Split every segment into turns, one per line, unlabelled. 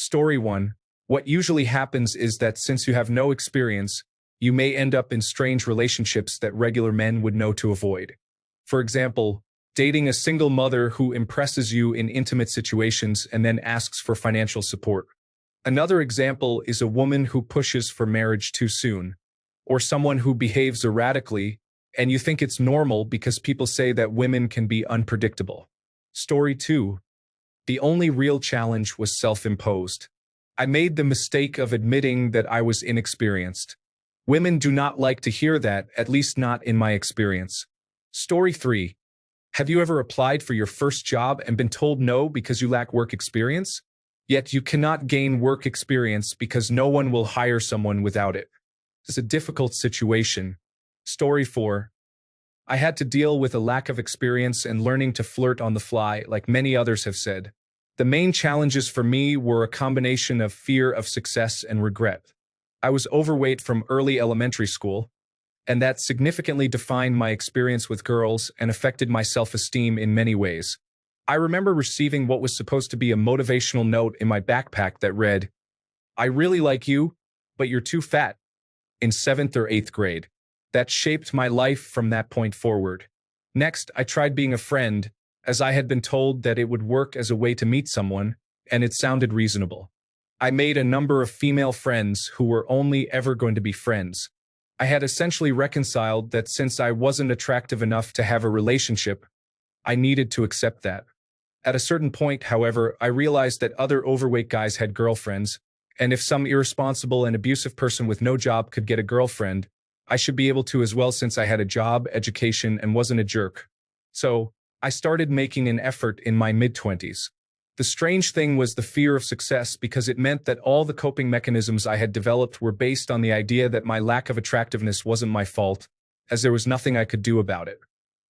Story 1. What usually happens is that since you have no experience, you may end up in strange relationships that regular men would know to avoid. For example, dating a single mother who impresses you in intimate situations and then asks for financial support. Another example is a woman who pushes for marriage too soon, or someone who behaves erratically, and you think it's normal because people say that women can be unpredictable. Story 2. The only real challenge was self-imposed. I made the mistake of admitting that I was inexperienced. Women do not like to hear that, at least not in my experience. Story 3. Have you ever applied for your first job and been told no because you lack work experience? Yet you cannot gain work experience because no one will hire someone without it. It's a difficult situation. Story 4. I had to deal with a lack of experience and learning to flirt on the fly, like many others have said. The main challenges for me were a combination of fear of success and regret. I was overweight from early elementary school, and that significantly defined my experience with girls and affected my self-esteem in many ways. I remember receiving what was supposed to be a motivational note in my backpack that read, "I really like you, but you're too fat," in 7th or 8th grade. That shaped my life from that point forward. Next, I tried being a friend, as I had been told that it would work as a way to meet someone, and it sounded reasonable. I made a number of female friends who were only ever going to be friends. I had essentially reconciled that since I wasn't attractive enough to have a relationship, I needed to accept that. At a certain point, however, I realized that other overweight guys had girlfriends, and if some irresponsible and abusive person with no job could get a girlfriend, I should be able to as well since I had a job, education, and wasn't a jerk. So, I started making an effort in my mid-20s. The strange thing was the fear of success because it meant that all the coping mechanisms I had developed were based on the idea that my lack of attractiveness wasn't my fault, as there was nothing I could do about it.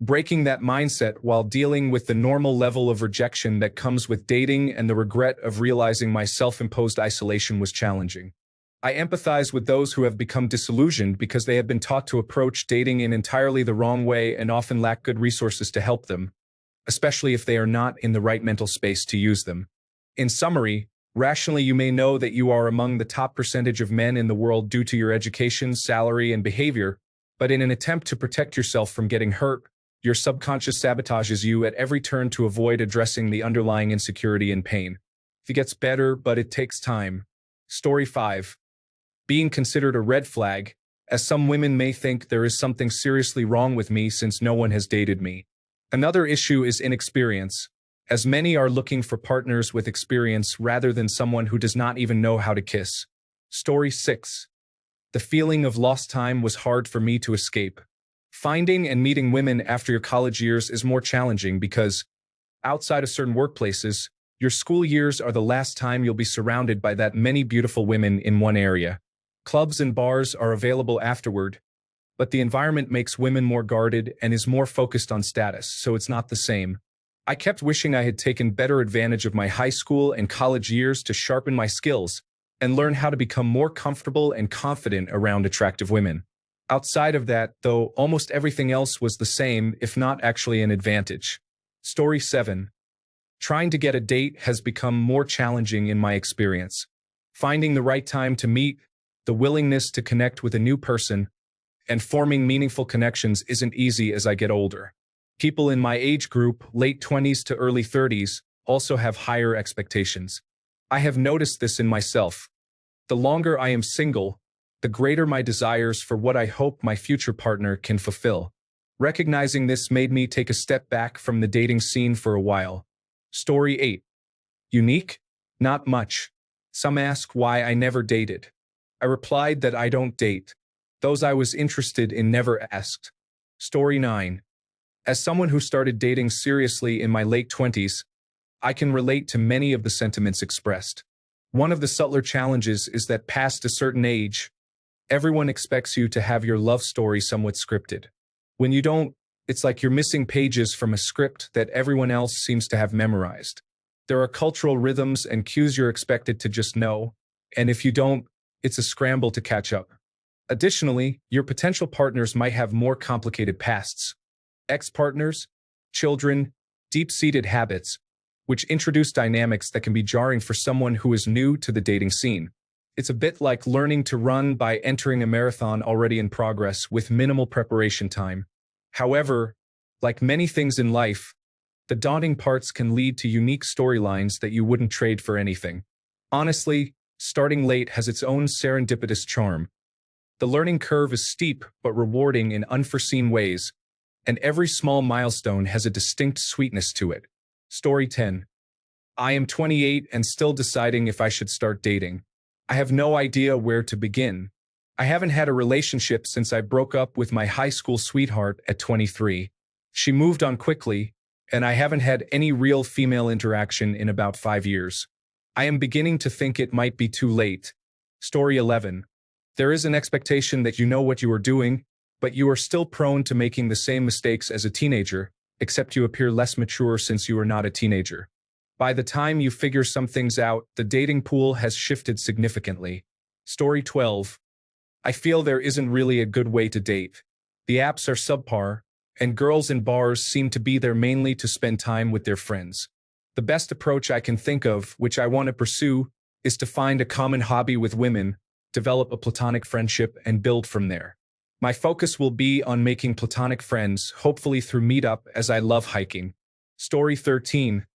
Breaking that mindset while dealing with the normal level of rejection that comes with dating and the regret of realizing my self-imposed isolation was challenging. I empathize with those who have become disillusioned because they have been taught to approach dating in entirely the wrong way and often lack good resources to help them, especially if they are not in the right mental space to use them. In summary, rationally you may know that you are among the top percentage of men in the world due to your education, salary, and behavior, but in an attempt to protect yourself from getting hurt, your subconscious sabotages you at every turn to avoid addressing the underlying insecurity and pain. It gets better, but it takes time. Story 5. Being considered a red flag, as some women may think there is something seriously wrong with me since no one has dated me. Another issue is inexperience, as many are looking for partners with experience rather than someone who does not even know how to kiss. Story 6. The feeling of lost time was hard for me to escape. Finding and meeting women after your college years is more challenging because, outside of certain workplaces, your school years are the last time you'll be surrounded by that many beautiful women in one area. Clubs and bars are available afterward, but the environment makes women more guarded and is more focused on status, so it's not the same. I kept wishing I had taken better advantage of my high school and college years to sharpen my skills and learn how to become more comfortable and confident around attractive women. Outside of that, though, almost everything else was the same, if not actually an advantage. Story 7. Trying to get a date has become more challenging in my experience. Finding the right time to meet, the willingness to connect with a new person, and forming meaningful connections isn't easy as I get older. People in my age group, late 20s to early 30s, also have higher expectations. I have noticed this in myself. The longer I am single, the greater my desires for what I hope my future partner can fulfill. Recognizing this made me take a step back from the dating scene for a while. Story 8. Unique? Not much. Some ask why I never dated. I replied that I don't date. Those I was interested in never asked. Story 9. As someone who started dating seriously in my late 20s, I can relate to many of the sentiments expressed. One of the subtler challenges is that past a certain age, everyone expects you to have your love story somewhat scripted. When you don't, it's like you're missing pages from a script that everyone else seems to have memorized. There are cultural rhythms and cues you're expected to just know, and if you don't, it's a scramble to catch up. Additionally, your potential partners might have more complicated pasts. Ex-partners, children, deep-seated habits, which introduce dynamics that can be jarring for someone who is new to the dating scene. It's a bit like learning to run by entering a marathon already in progress with minimal preparation time. However, like many things in life, the daunting parts can lead to unique storylines that you wouldn't trade for anything. Honestly, starting late has its own serendipitous charm. The learning curve is steep but rewarding in unforeseen ways, and every small milestone has a distinct sweetness to it. Story 10. I am 28 and still deciding if I should start dating. I have no idea where to begin. I haven't had a relationship since I broke up with my high school sweetheart at 23. She moved on quickly, and I haven't had any real female interaction in about 5 years. I am beginning to think it might be too late. Story 11. There is an expectation that you know what you are doing, but you are still prone to making the same mistakes as a teenager, except you appear less mature since you are not a teenager. By the time you figure some things out, the dating pool has shifted significantly. Story 12. I feel there isn't really a good way to date. The apps are subpar, and girls in bars seem to be there mainly to spend time with their friends. The best approach I can think of, which I want to pursue, is to find a common hobby with women, develop a platonic friendship, and build from there. My focus will be on making platonic friends, hopefully through Meetup, as I love hiking. Story 13.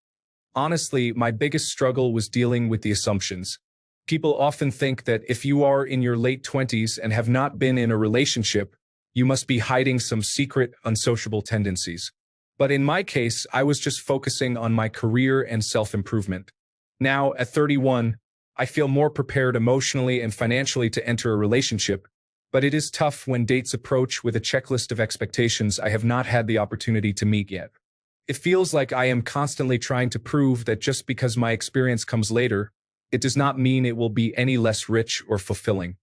Honestly, my biggest struggle was dealing with the assumptions. People often think that if you are in your late 20s and have not been in a relationship, you must be hiding some secret, unsociable tendencies. But in my case, I was just focusing on my career and self-improvement. Now, at 31, I feel more prepared emotionally and financially to enter a relationship, but it is tough when dates approach with a checklist of expectations I have not had the opportunity to meet yet. It feels like I am constantly trying to prove that just because my experience comes later, it does not mean it will be any less rich or fulfilling.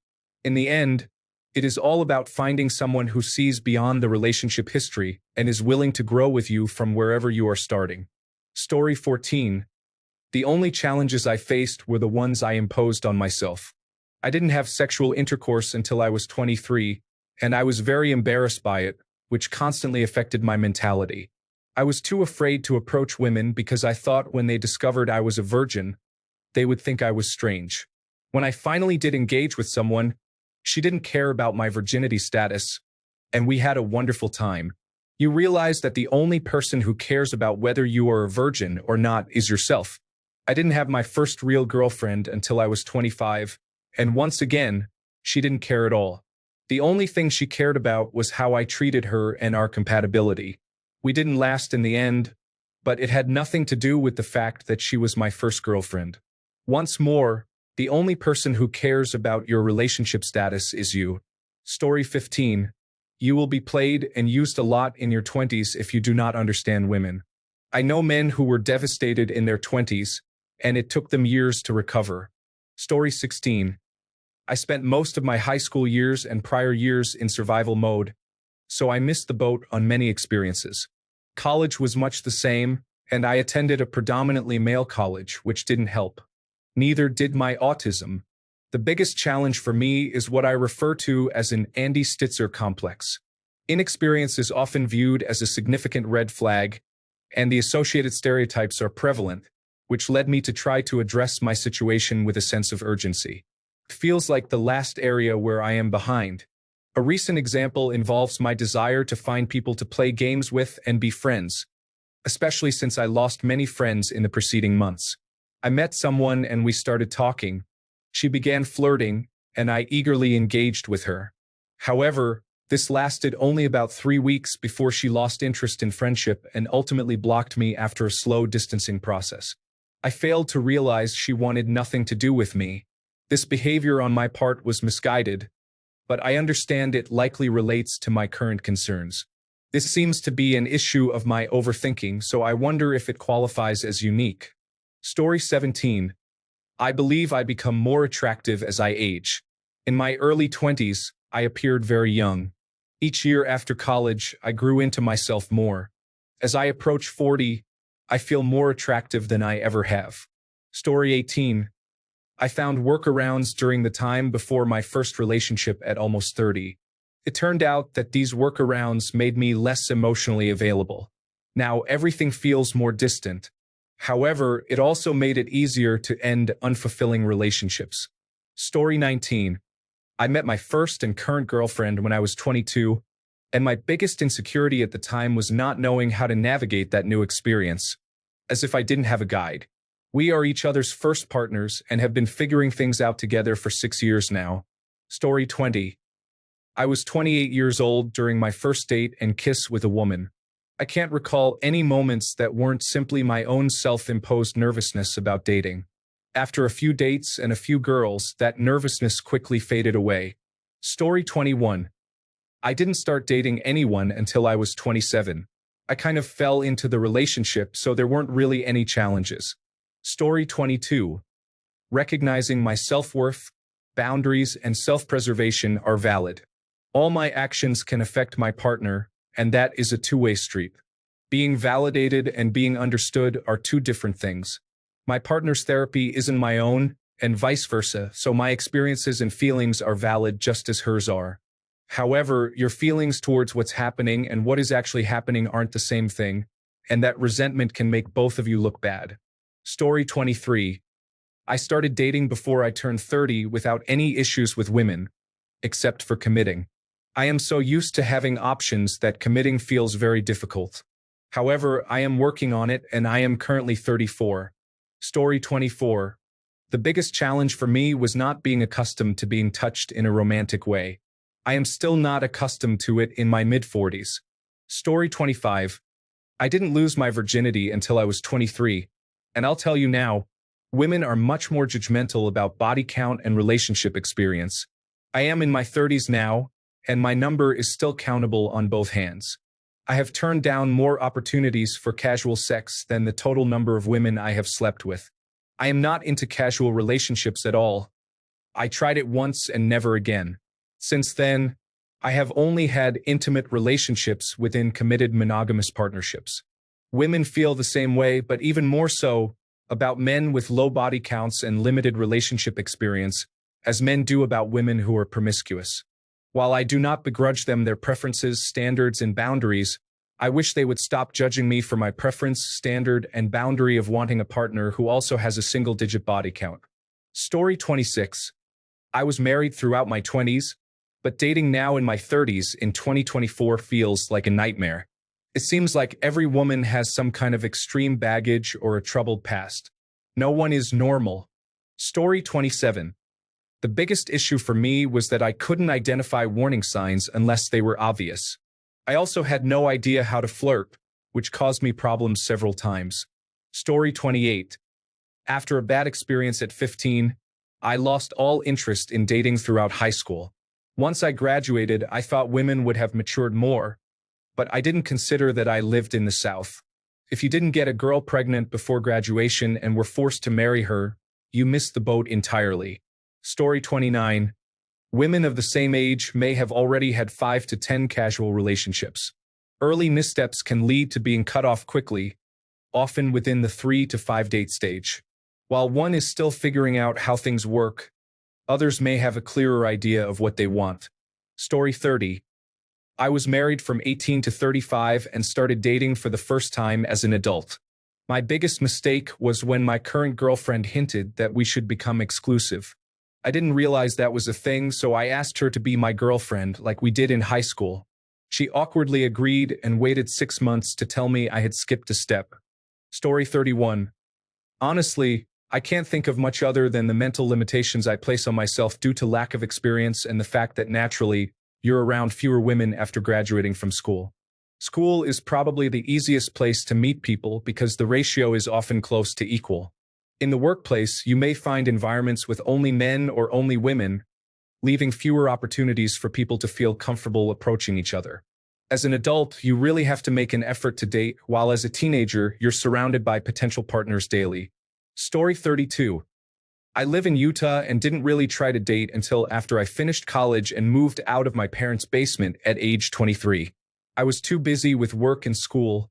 In the end, it is all about finding someone who sees beyond the relationship history and is willing to grow with you from wherever you are starting. Story 14. The only challenges I faced were the ones I imposed on myself. I didn't have sexual intercourse until I was 23, and I was very embarrassed by it, which constantly affected my mentality. I was too afraid to approach women because I thought when they discovered I was a virgin, they would think I was strange. When I finally did engage with someone, she didn't care about my virginity status, and we had a wonderful time. You realize that the only person who cares about whether you are a virgin or not is yourself. I didn't have my first real girlfriend until I was 25, and once again, she didn't care at all. The only thing she cared about was how I treated her and our compatibility. We didn't last in the end, but it had nothing to do with the fact that she was my first girlfriend. Once more, the only person who cares about your relationship status is you. Story 15. You will be played and used a lot in your 20s if you do not understand women. I know men who were devastated in their 20s, and it took them years to recover. Story 16. I spent most of my high school years and prior years in survival mode, so I missed the boat on many experiences. College was much the same, and I attended a predominantly male college, which didn't help. Neither did my autism. The biggest challenge for me is what I refer to as an Andy Stitzer complex. Inexperience is often viewed as a significant red flag, and the associated stereotypes are prevalent, which led me to try to address my situation with a sense of urgency. It feels like the last area where I am behind. A recent example involves my desire to find people to play games with and be friends, especially since I lost many friends in the preceding months. I met someone and we started talking. She began flirting, and I eagerly engaged with her. However, this lasted only about 3 weeks before she lost interest in friendship and ultimately blocked me after a slow distancing process. I failed to realize she wanted nothing to do with me. This behavior on my part was misguided, but I understand it likely relates to my current concerns. This seems to be an issue of my overthinking, so I wonder if it qualifies as unique. Story 17. I believe I become more attractive as I age. In my early 20s, I appeared very young. Each year after college, I grew into myself more. As I approach 40, I feel more attractive than I ever have. Story 18. I found workarounds during the time before my first relationship at almost 30. It turned out that these workarounds made me less emotionally available. Now everything feels more distant. However, it also made it easier to end unfulfilling relationships. Story 19. I met my first and current girlfriend when I was 22, and my biggest insecurity at the time was not knowing how to navigate that new experience, as if I didn't have a guide. We are each other's first partners and have been figuring things out together for 6 years now. Story 20. I was 28 years old during my first date and kiss with a woman. I can't recall any moments that weren't simply my own self-imposed nervousness about dating. After a few dates and a few girls, that nervousness quickly faded away. Story 21. I didn't start dating anyone until I was 27. I kind of fell into the relationship, so there weren't really any challenges. Story 22. Recognizing my self-worth, boundaries, and self-preservation are valid. All my actions can affect my partner, and that is a two-way street. Being validated and being understood are two different things. My partner's therapy isn't my own, and vice versa, so my experiences and feelings are valid just as hers are. However, your feelings towards what's happening and what is actually happening aren't the same thing, and that resentment can make both of you look bad. Story 23. I started dating before I turned 30 without any issues with women, except for committing. I am so used to having options that committing feels very difficult. However, I am working on it and I am currently 34. Story 24. The biggest challenge for me was not being accustomed to being touched in a romantic way. I am still not accustomed to it in my mid-40s. Story 25. I didn't lose my virginity until I was 23, and I'll tell you now, women are much more judgmental about body count and relationship experience. I am in my 30s now, and my number is still countable on both hands. I have turned down more opportunities for casual sex than the total number of women I have slept with. I am not into casual relationships at all. I tried it once and never again. Since then, I have only had intimate relationships within committed monogamous partnerships. Women feel the same way, but even more so about men with low body counts and limited relationship experience, as men do about women who are promiscuous. While I do not begrudge them their preferences, standards, and boundaries, I wish they would stop judging me for my preference, standard, and boundary of wanting a partner who also has a single-digit body count. Story 26. I was married throughout my 20s, but dating now in my 30s in 2024 feels like a nightmare. It seems like every woman has some kind of extreme baggage or a troubled past. No one is normal. Story 27. The biggest issue for me was that I couldn't identify warning signs unless they were obvious. I also had no idea how to flirt, which caused me problems several times. Story 28. After a bad experience at 15, I lost all interest in dating throughout high school. Once I graduated, I thought women would have matured more, but I didn't consider that I lived in the South. If you didn't get a girl pregnant before graduation and were forced to marry her, you missed the boat entirely. Story 29. Women of the same age may have already had 5 to 10 casual relationships. Early missteps can lead to being cut off quickly, often within the 3 to 5 date stage. While one is still figuring out how things work, others may have a clearer idea of what they want. Story 30. I was married from 18 to 35 and started dating for the first time as an adult. My biggest mistake was when my current girlfriend hinted that we should become exclusive. I didn't realize that was a thing, so I asked her to be my girlfriend like we did in high school. She awkwardly agreed and waited 6 months to tell me I had skipped a step. Story 31. Honestly, I can't think of much other than the mental limitations I place on myself due to lack of experience and the fact that naturally, you're around fewer women after graduating from school. School is probably the easiest place to meet people because the ratio is often close to equal. In the workplace, you may find environments with only men or only women, leaving fewer opportunities for people to feel comfortable approaching each other. As an adult, you really have to make an effort to date, while as a teenager, you're surrounded by potential partners daily. Story 32. I live in Utah and didn't really try to date until after I finished college and moved out of my parents' basement at age 23. I was too busy with work and school,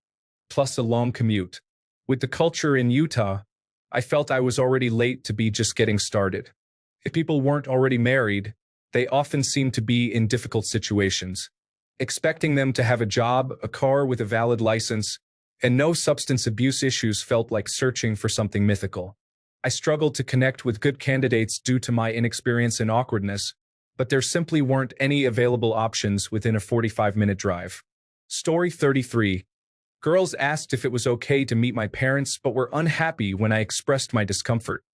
plus a long commute. With the culture in Utah, I felt I was already late to be just getting started. If people weren't already married, they often seemed to be in difficult situations. Expecting them to have a job, a car with a valid license, and no substance abuse issues felt like searching for something mythical. I struggled to connect with good candidates due to my inexperience and awkwardness, but there simply weren't any available options within a 45-minute drive. Story 33. Girls asked if it was okay to meet my parents but were unhappy when I expressed my discomfort,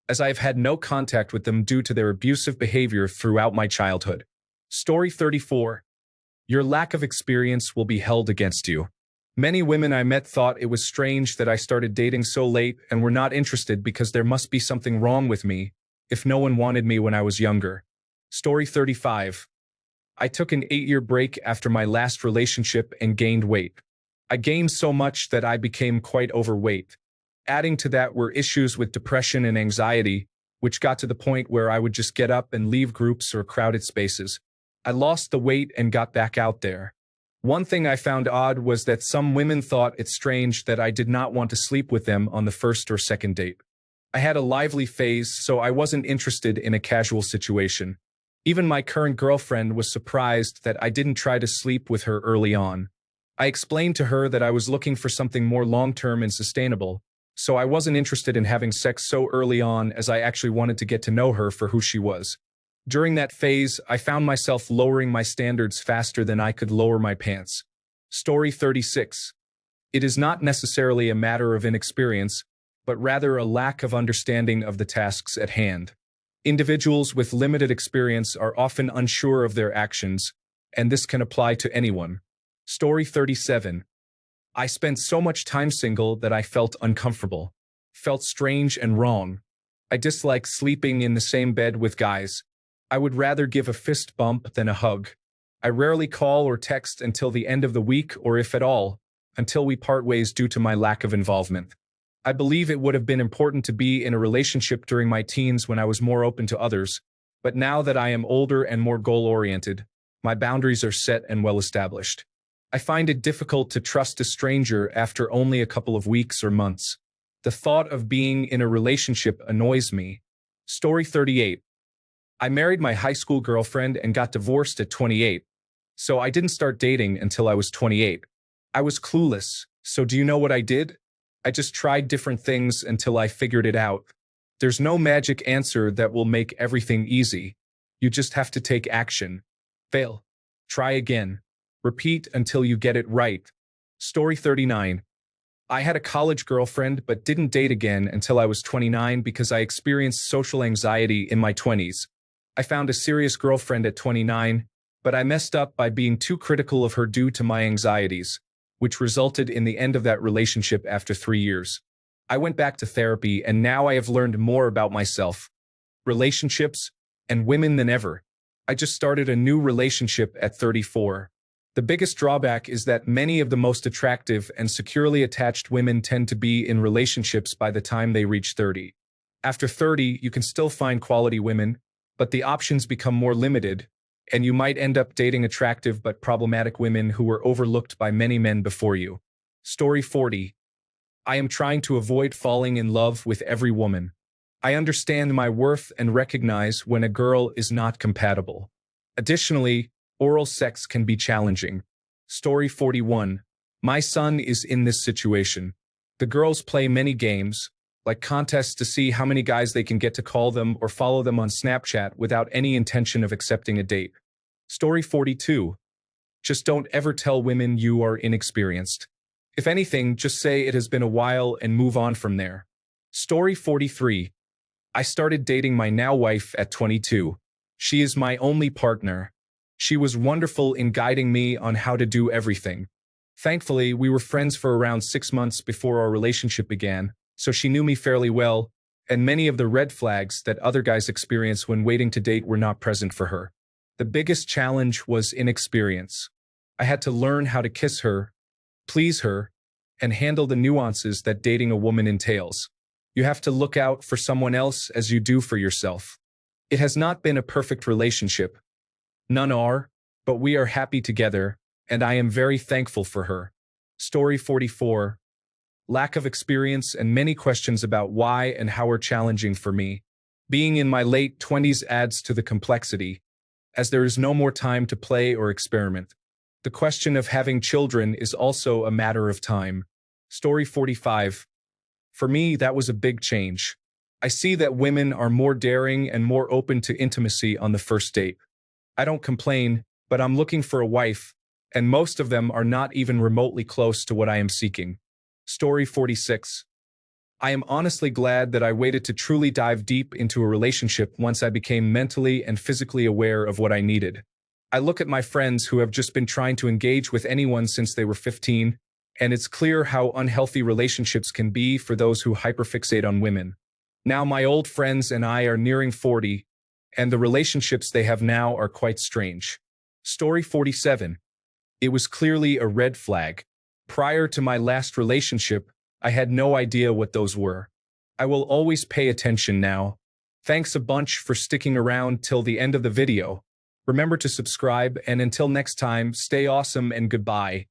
as I have had no contact with them due to their abusive behavior throughout my childhood. Story 34. Your lack of experience will be held against you. Many women I met thought it was strange that I started dating so late and were not interested because there must be something wrong with me if no one wanted me when I was younger. Story 35. I took an 8-year break after my last relationship and gained weight. I gained so much that I became quite overweight. Adding to that were issues with depression and anxiety, which got to the point where I would just get up and leave groups or crowded spaces. I lost the weight and got back out there. One thing I found odd was that some women thought it strange that I did not want to sleep with them on the first or second date. I had a lively phase, so I wasn't interested in a casual situation. Even my current girlfriend was surprised that I didn't try to sleep with her early on. I explained to her that I was looking for something more long-term and sustainable, so I wasn't interested in having sex so early on as I actually wanted to get to know her for who she was. During that phase, I found myself lowering my standards faster than I could lower my pants. Story 36. It is not necessarily a matter of inexperience, but rather a lack of understanding of the tasks at hand. Individuals with limited experience are often unsure of their actions, and this can apply to anyone. Story 37. I spent so much time single that I felt uncomfortable, felt strange and wrong. I dislike sleeping in the same bed with guys. I would rather give a fist bump than a hug. I rarely call or text until the end of the week, or if at all, until we part ways due to my lack of involvement. I believe it would have been important to be in a relationship during my teens when I was more open to others, but now that I am older and more goal-oriented, my boundaries are set and well-established. I find it difficult to trust a stranger after only a couple of weeks or months. The thought of being in a relationship annoys me. Story 38. I married my high school girlfriend and got divorced at 28, so I didn't start dating until I was 28. I was clueless, so do you know what I did? I just tried different things until I figured it out. There's no magic answer that will make everything easy. You just have to take action. Fail. Try again. Repeat until you get it right. Story 39. I had a college girlfriend but didn't date again until I was 29 because I experienced social anxiety in my 20s. I found a serious girlfriend at 29, but I messed up by being too critical of her due to my anxieties, which resulted in the end of that relationship after 3 years. I went back to therapy and now I have learned more about myself, relationships, and women than ever. I just started a new relationship at 34. The biggest drawback is that many of the most attractive and securely attached women tend to be in relationships by the time they reach 30. After 30, you can still find quality women, but the options become more limited, and you might end up dating attractive but problematic women who were overlooked by many men before you. Story 40. I am trying to avoid falling in love with every woman. I understand my worth and recognize when a girl is not compatible. Additionally, oral sex can be challenging. Story 41. My son is in this situation. The girls play many games, like contests to see how many guys they can get to call them or follow them on Snapchat without any intention of accepting a date. Story 42. Just don't ever tell women you are inexperienced. If anything, just say it has been a while and move on from there. Story 43. I started dating my now wife at 22. She is my only partner. She was wonderful in guiding me on how to do everything. Thankfully, we were friends for around 6 months before our relationship began, so she knew me fairly well, and many of the red flags that other guys experience when waiting to date were not present for her. The biggest challenge was inexperience. I had to learn how to kiss her, please her, and handle the nuances that dating a woman entails. You have to look out for someone else as you do for yourself. It has not been a perfect relationship. None are, but we are happy together, and I am very thankful for her. Story 44. Lack of experience and many questions about why and how are challenging for me. Being in my late 20s adds to the complexity, as there is no more time to play or experiment. The question of having children is also a matter of time. Story 45. For me, that was a big change. I see that women are more daring and more open to intimacy on the first date. I don't complain, but I'm looking for a wife, and most of them are not even remotely close to what I am seeking. Story 46. I am honestly glad that I waited to truly dive deep into a relationship once I became mentally and physically aware of what I needed. I look at my friends who have just been trying to engage with anyone since they were 15, and it's clear how unhealthy relationships can be for those who hyperfixate on women. Now my old friends and I are nearing 40, and the relationships they have now are quite strange. Story 47. It was clearly a red flag. Prior to my last relationship, I had no idea what those were. I will always pay attention now. Thanks a bunch for sticking around till the end of the video. Remember to subscribe, and until next time, stay awesome and goodbye.